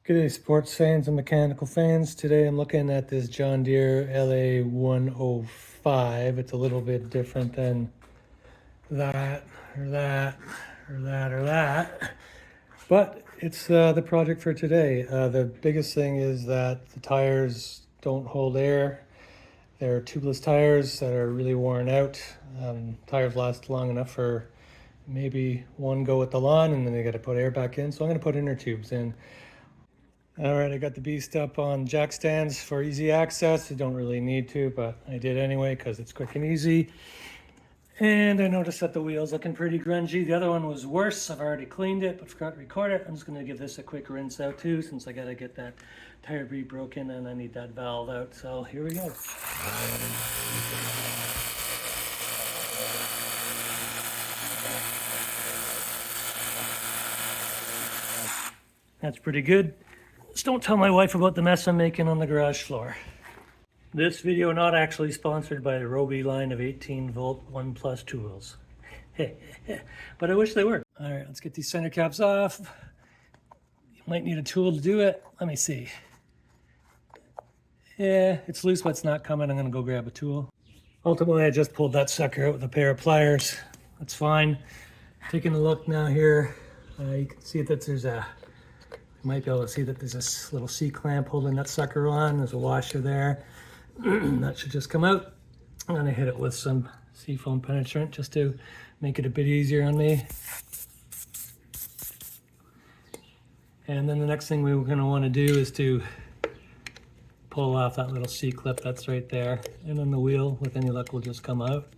G'day sports fans and mechanical fans. Today I'm looking at this John Deere LA 105. It's a little bit different than that or that or that or that. But it's the project for today. The biggest thing is that the tires don't hold air. They're tubeless tires that are really worn out. Tires last long enough for maybe one go at the lawn, and then they got to put air back in. So I'm going to put inner tubes in. All right, I got the beast up on jack stands for easy access. I don't really need to, but I did anyway because it's quick and easy. And I noticed that the wheel's looking pretty grungy. The other one was worse. I've already cleaned it, but forgot to record it. I'm just going to give this a quick rinse out too, since I got to get that tire broken and I need that valve out. So here we go. That's pretty good. Just don't tell my wife about the mess I'm making on the garage floor. This video not actually sponsored by the Roby line of 18-volt 1+ tools. But I wish they were. All right, let's get these center caps off. You might need a tool to do it. Let me see. Yeah, it's loose, but it's not coming. I'm gonna go grab a tool. Ultimately, I just pulled that sucker out with a pair of pliers. That's fine. Taking a look now here, you can see that there's a might be able to see that there's this little C-clamp holding that sucker on. There's a washer there. That should just come out. I'm gonna hit it with some seafoam penetrant just to make it a bit easier on me. And then the next thing we're gonna wanna do is to pull off that little C-clip that's right there. And then the wheel, with any luck, will just come out.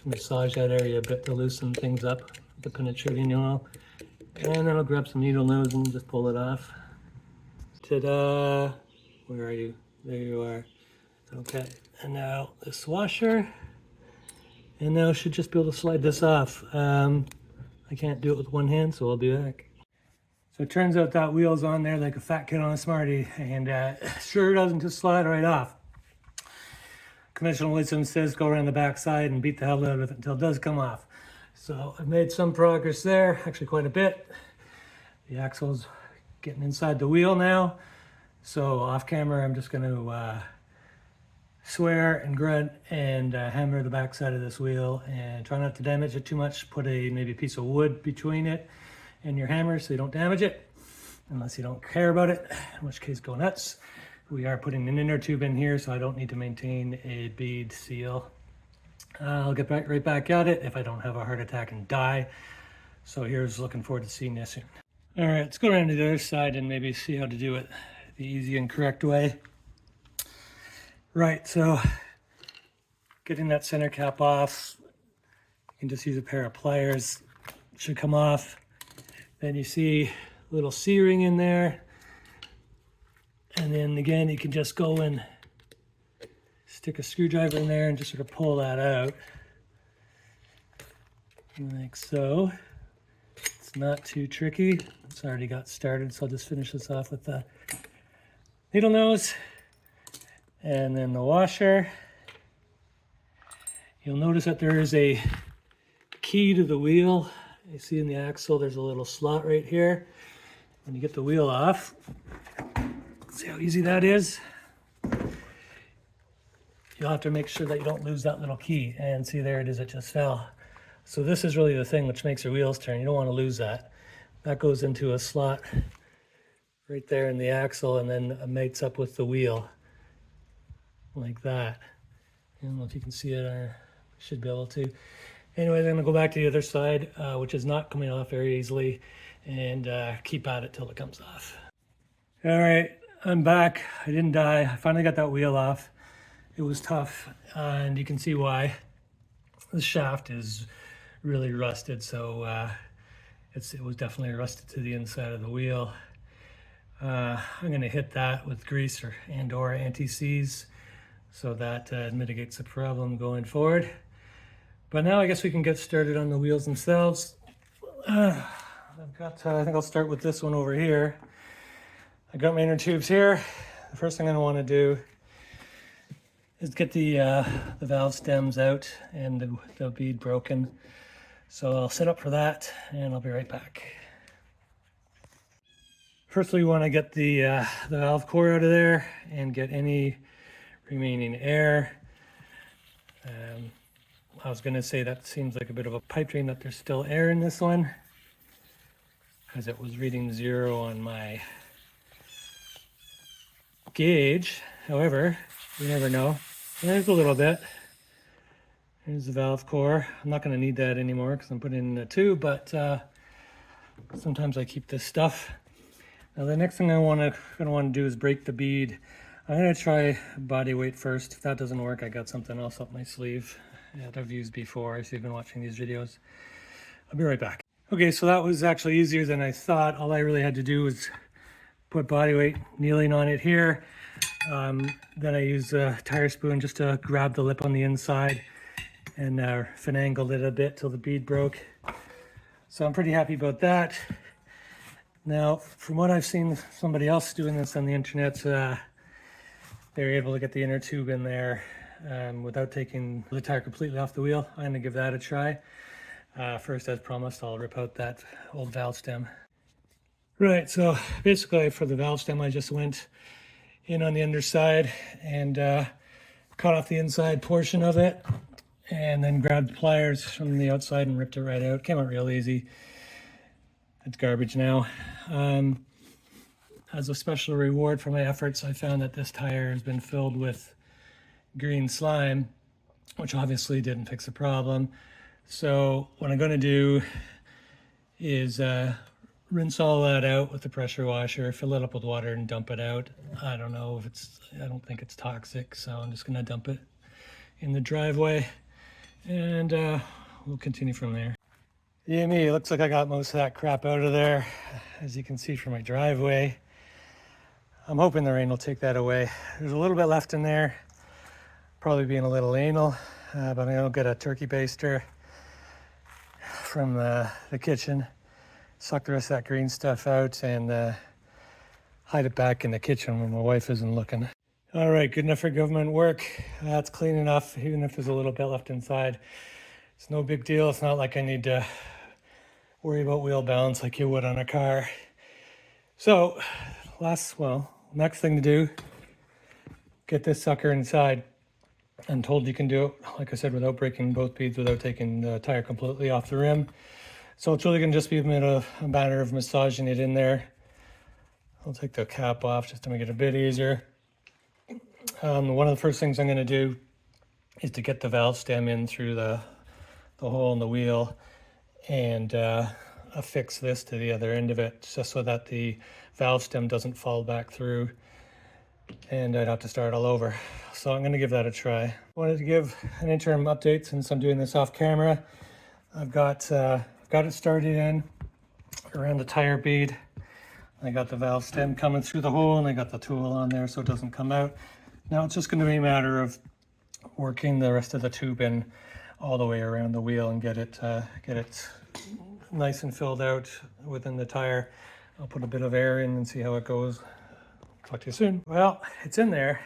Massage that area a bit to loosen things up. The penetrating oil, and then I'll grab some needle nose and just pull it off. Ta-da! Where are you? There you are. Okay, and now this washer, and now I should just be able to slide this off. I can't do it with one hand, so I'll be back. So it turns out that wheel's on there like a fat kid on a Smartie, and sure doesn't just slide right off. Conventional wisdom says go around the back side and beat the hell out of it until it does come off. So I've made some progress there, actually quite a bit. The axle's getting inside the wheel now. So off camera, I'm just going to swear and grunt and hammer the back side of this wheel and try not to damage it too much. Put maybe a piece of wood between it and your hammer so you don't damage it, unless you don't care about it, in which case go nuts. We are putting an inner tube in here, so I don't need to maintain a bead seal. I'll get right back at it if I don't have a heart attack and die. So here's looking forward to seeing you soon. All right, let's go around to the other side and maybe see how to do it the easy and correct way. Right, so getting that center cap off, you can just use a pair of pliers. It should come off. Then you see a little C-ring in there. And then again, you can just go and stick a screwdriver in there and just sort of pull that out. Like so. It's not too tricky. It's already got started, so I'll just finish this off with the needle nose. And then the washer. You'll notice that there is a key to the wheel. You see in the axle, there's a little slot right here. When you get the wheel off, see how easy that is? You'll have to make sure that you don't lose that little key. And see, there it is, it just fell. So this is really the thing which makes your wheels turn. You don't want to lose that. That goes into a slot right there in the axle and then mates up with the wheel like that. I don't know if you can see it, I should be able to. Anyway, I'm gonna go back to the other side, which is not coming off very easily, and keep at it till it comes off. All right, I'm back. I didn't die. I finally got that wheel off. It was tough, and you can see why. The shaft is really rusted, so it was definitely rusted to the inside of the wheel. I'm going to hit that with grease or anti-seize, so that mitigates the problem going forward. But now I guess we can get started on the wheels themselves. I think I'll start with this one over here. I got my inner tubes here. The first thing I want to do is get the valve stems out and the bead broken. So I'll set up for that and I'll be right back. First, we want to get the valve core out of there and get any remaining air. I was going to say that seems like a bit of a pipe dream that there's still air in this one, because it was reading 0 on my gauge. However, you never know. There's a little bit. Here's the valve core. I'm not going to need that anymore because I'm putting in a tube, but sometimes I keep this stuff. Now the next thing I'm going to do is break the bead. I'm going to try body weight first. If that doesn't work, I got something else up my sleeve that I've used before, if you've been watching these videos. I'll be right back. Okay, so that was actually easier than I thought. All I really had to do was put body weight kneeling on it here. Then I used a tire spoon just to grab the lip on the inside and finangled it a bit till the bead broke. So I'm pretty happy about that. Now, from what I've seen somebody else doing this on the internet, they were able to get the inner tube in there without taking the tire completely off the wheel. I'm going to give that a try. First, as promised, I'll rip out that old valve stem. Right, so basically for the valve stem, I just went in on the underside and cut off the inside portion of it, and then grabbed pliers from the outside and ripped it right out. Came out real easy. It's garbage now. As a special reward for my efforts, I found that this tire has been filled with green slime, which obviously didn't fix the problem. So what I'm going to do is rinse all that out with the pressure washer, fill it up with water and dump it out. I don't know if I don't think it's toxic, so I'm just going to dump it in the driveway and we'll continue from there. Yeah, me, it looks like I got most of that crap out of there, as you can see from my driveway. I'm hoping the rain will take that away. There's a little bit left in there, probably being a little anal, but I'm gonna get a turkey baster from the kitchen, suck the rest of that green stuff out, and hide it back in the kitchen when my wife isn't looking. All right, good enough for government work. That's clean enough, even if there's a little bit left inside. It's no big deal. It's not like I need to worry about wheel balance like you would on a car. So, next thing to do, get this sucker inside. I'm told you can do it, like I said, without breaking both beads, without taking the tire completely off the rim. So it's really going to just be a matter of massaging it in there. I'll take the cap off just to make it a bit easier. One of the first things I'm going to do is to get the valve stem in through the hole in the wheel and affix this to the other end of it, just so that the valve stem doesn't fall back through and I'd have to start all over. So I'm going to give that a try. I wanted to give an interim update since I'm doing this off camera. I've got it started in around the tire bead. I got the valve stem coming through the hole and I got the tool on there so it doesn't come out. Now it's just going to be a matter of working the rest of the tube in all the way around the wheel and get it nice and filled out within the tire. I'll put a bit of air in and see how it goes. Talk to you soon. Well, it's in there.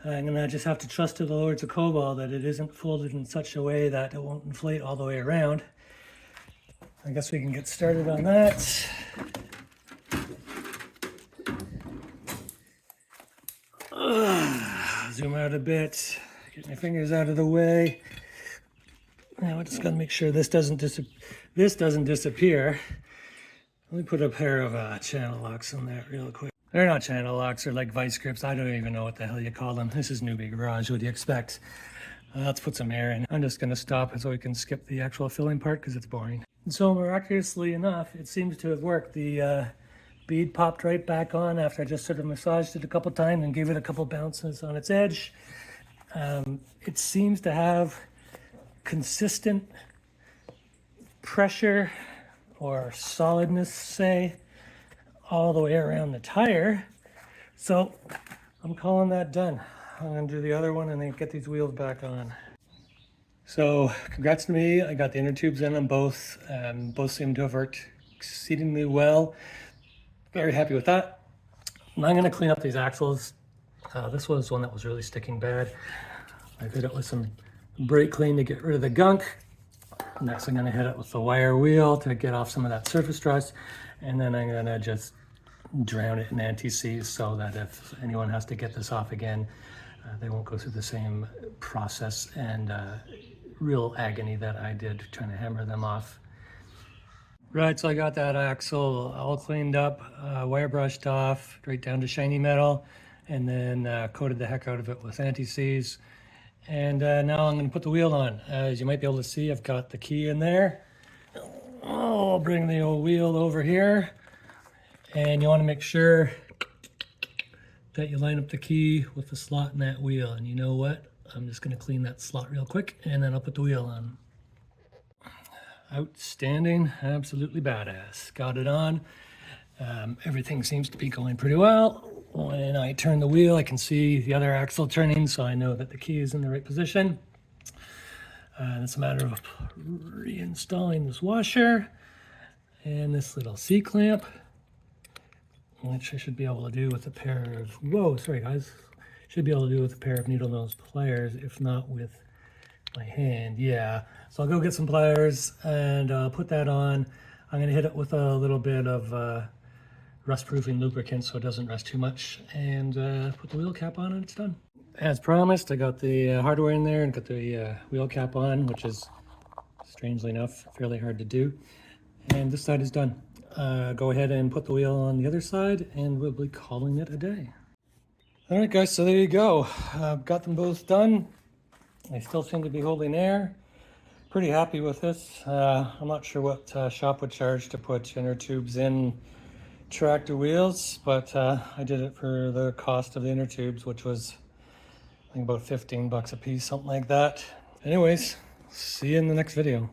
I'm gonna just have to trust to the Lords of Cobalt that it isn't folded in such a way that it won't inflate all the way around. I guess we can get started on that. Zoom out a bit, get my fingers out of the way. Now we're just gonna make sure this doesn't disappear. Let me put a pair of channel locks on that real quick. They're not channel locks, they're like vice grips. I don't even know what the hell you call them. This is Newbie Garage, what do you expect? Let's put some air in. I'm just gonna stop so we can skip the actual filling part because it's boring. And so miraculously enough, it seems to have worked. The bead popped right back on after I just sort of massaged it a couple times and gave it a couple bounces on its edge. It seems to have consistent pressure or solidness, say, all the way around the tire. So I'm calling that done. I'm gonna do the other one and then get these wheels back on. So congrats to me, I got the inner tubes in on both. Both seem to have worked exceedingly well. Very happy with that. Now I'm gonna clean up these axles. This was one that was really sticking bad. I did it with some brake clean to get rid of the gunk. Next, I'm gonna hit it with the wire wheel to get off some of that surface rust, and then I'm gonna just drown it in anti-seize so that if anyone has to get this off again, they won't go through the same process and real agony that I did trying to hammer them off. Right, so I got that axle all cleaned up, wire brushed off, right down to shiny metal, and then coated the heck out of it with anti-seize. And now I'm going to put the wheel on. As you might be able to see, I've got the key in there. Oh, I'll bring the old wheel over here. And you want to make sure that you line up the key with the slot in that wheel. And you know what? I'm just going to clean that slot real quick, and then I'll put the wheel on. Outstanding, absolutely badass. Got it on. Everything seems to be going pretty well. When I turn the wheel, I can see the other axle turning, so I know that the key is in the right position. It's a matter of reinstalling this washer and this little C-clamp, which I should be able to do with a pair of, whoa, sorry guys, should be able to do with a pair of needle nose pliers, if not with my hand. Yeah, so I'll go get some pliers and put that on. I'm gonna hit it with a little bit of rust-proofing lubricant so it doesn't rust too much, and put the wheel cap on and it's done. As promised, I got the hardware in there and got the wheel cap on, which is, strangely enough, fairly hard to do. And this side is done. Go ahead and put the wheel on the other side and we'll be calling it a day. All right guys, so there you go. Got them both done. They still seem to be holding air. Pretty happy with this. I'm not sure what shop would charge to put inner tubes in tractor wheels, but I did it for the cost of the inner tubes, which was I think about 15 bucks a piece, something like that. Anyways, see you in the next video.